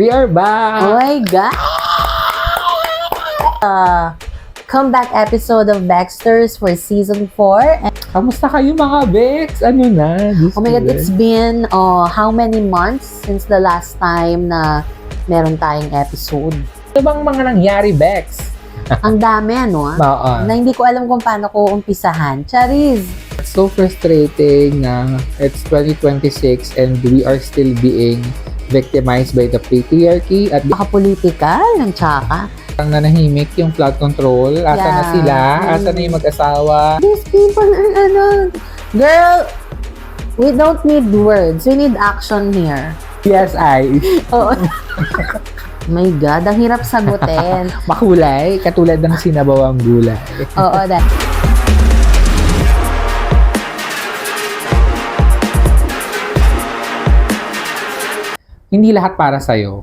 We are back! Oh my God! Comeback episode of Baxters for Season 4. And, Kamusta kayo mga Bex? Ano na? oh my God, it's been how many months since the last time na meron tayong episode? Ano bang mga nangyari, Bex? Ang dami, ano? Oo. Na hindi ko alam kung paano ko umpisahan. Charis! It's so frustrating na it's 2026 and we are still being victimized by the patriarchy at Baka-political ng tsaka. ang nanahimik yung flood control. Asa na Yeah. sila? Asa na yung mag-asawa? These people are girl, we don't need words. We need action here. Yes, I. Oo. My God, ang hirap sagutin. Makulay, katulad ng sinabawang gulay. Oo, Hindi lahat para sa'yo.